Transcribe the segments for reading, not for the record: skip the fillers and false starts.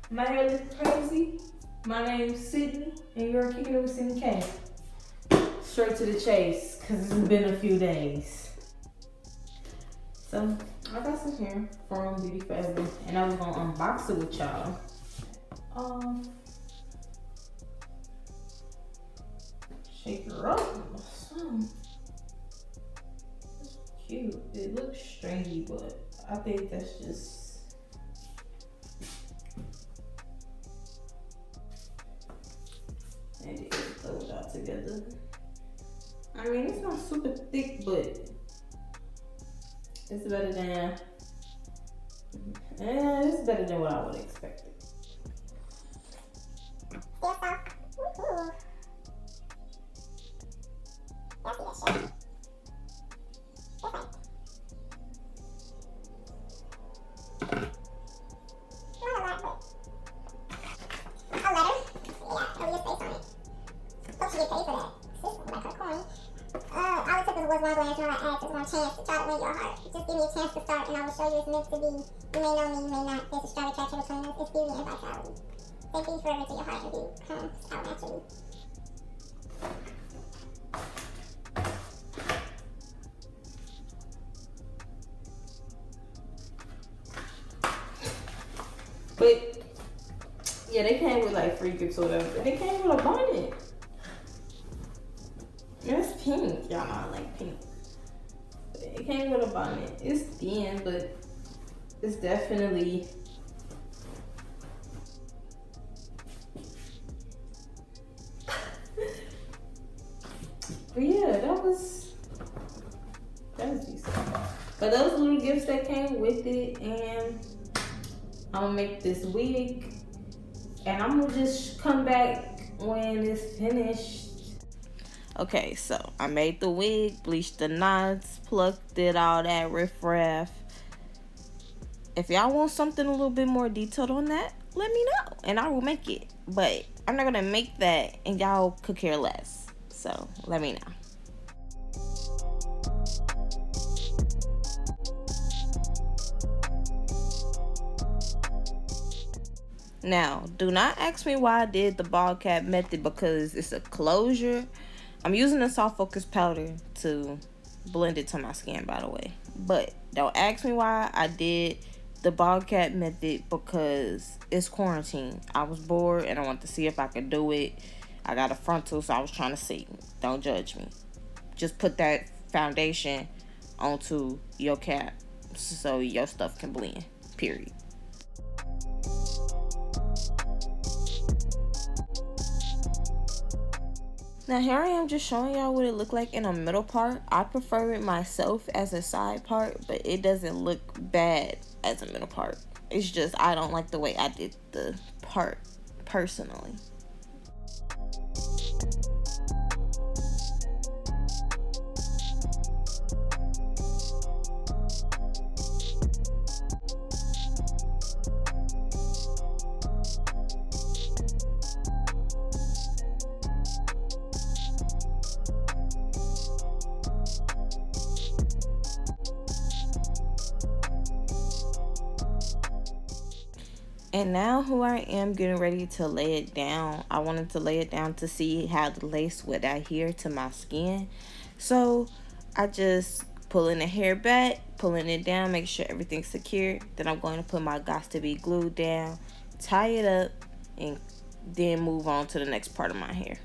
My hair looks crazy. My name's Sydney, and you're kicking it with SydneyK. Straight to the chase, because it's been a few days. So, I got some hair from Beauty Forever, and I was going to unbox it with y'all. Shake her up. It's cute. It looks stringy, but I think that's just... and just throw it all together. I mean, it's not super thick, but it's better than what I would expect. All it took was one glance, and I asked just one chance to try to win your heart. Just give me a chance to start, and I will show you it's meant to be. You may know me, you may not. There's a strong attraction between us. It's beauty and vitality. Say be forever to your heart and beauty comes out naturally. But yeah, they came with like free gifts or whatever. They came with a bonnet. It's pink. Y'all know I like pink. It came with a bonnet. It's thin, but it's definitely but yeah, that was decent. But those little gifts that came with it, and I'm gonna make this wig, and I'm gonna just come back when it's finished. Okay, so I made the wig, bleached the knots, plucked it, all that riffraff. If y'all want something a little bit more detailed on that, let me know, and I will make it. But I'm not gonna make that, and y'all could care less. So let me know. Now, do not ask me why I did the bald cap method, because it's a closure. I'm using a soft focus powder to blend it to my skin, by the way. But don't ask me why I did the bald cap method, because it's quarantine. I was bored and I wanted to see if I could do it. I got a frontal, so I was trying to see. Don't judge me. Just put that foundation onto your cap so your stuff can blend, period. Now here I am just showing y'all what it looked like in a middle part. I prefer it myself as a side part, but it doesn't look bad as a middle part. It's just I don't like the way I did the part personally. And now who I am getting ready to lay it down. I wanted to lay it down to see how the lace would adhere to my skin. So I just pulling the hair back, pulling it down, make sure everything's secure. Then I'm going to put my Got to Be glue down, tie it up, and then move on to the next part of my hair.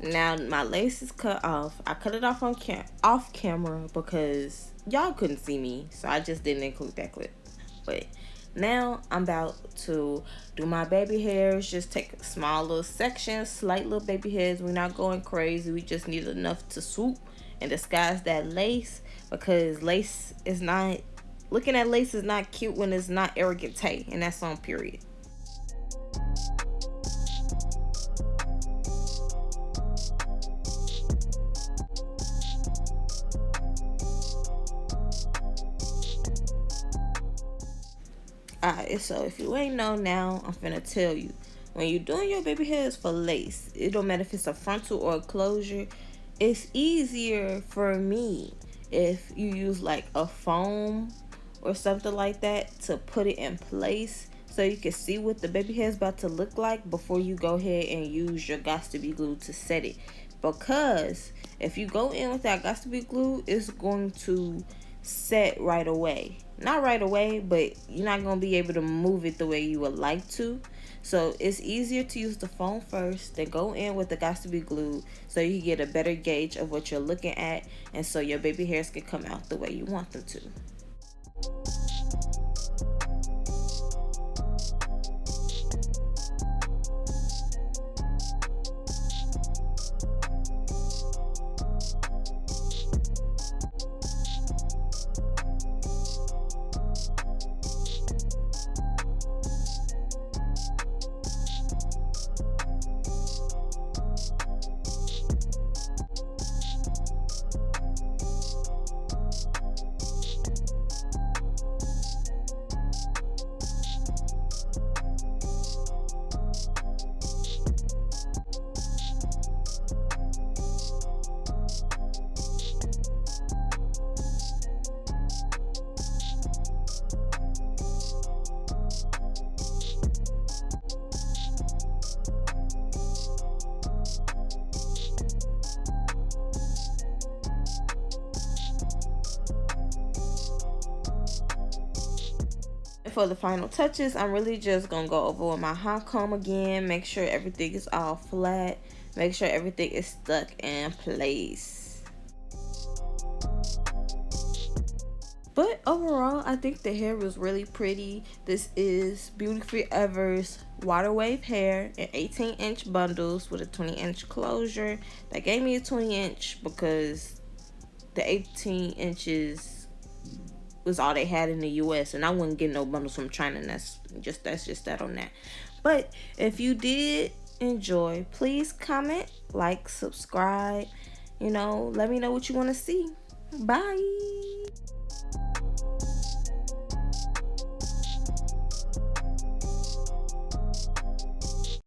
Now my lace is cut off. I cut it off on off camera because y'all couldn't see me, so I just didn't include that clip. But now I'm about to do my baby hairs. Just take a small little section, slight little baby hairs. We're not going crazy. We just need enough to swoop and disguise that lace, because lace is not, looking at lace is not cute when it's not arrogant Tay, and that's on period. Alright, so if you ain't know now, I'm finna tell you. When you're doing your baby hairs for lace, it don't matter if it's a frontal or a closure. It's easier for me if you use like a foam or something like that to put it in place, so you can see what the baby hair is about to look like before you go ahead and use your Got2b glue to set it. Because if you go in without Got2b glue, it's going to set right away. Not right away, but you're not going to be able to move it the way you would like to. So it's easier to use the foam first, then go in with the Got2b glue, so you get a better gauge of what you're looking at, and so your baby hairs can come out the way you want them to. For the final touches, I'm really just gonna go over with my hot comb again, make sure everything is all flat, make sure everything is stuck in place. But overall, I think the hair was really pretty. This is Beauty Forever's water wave hair in 18-inch bundles with a 20-inch closure. They gave me a 20-inch because the 18 inches was all they had in the US, and I wouldn't get no bundles from China, and that's just that on that. But if you did enjoy, please comment, like, subscribe, let me know what you want to see. Bye.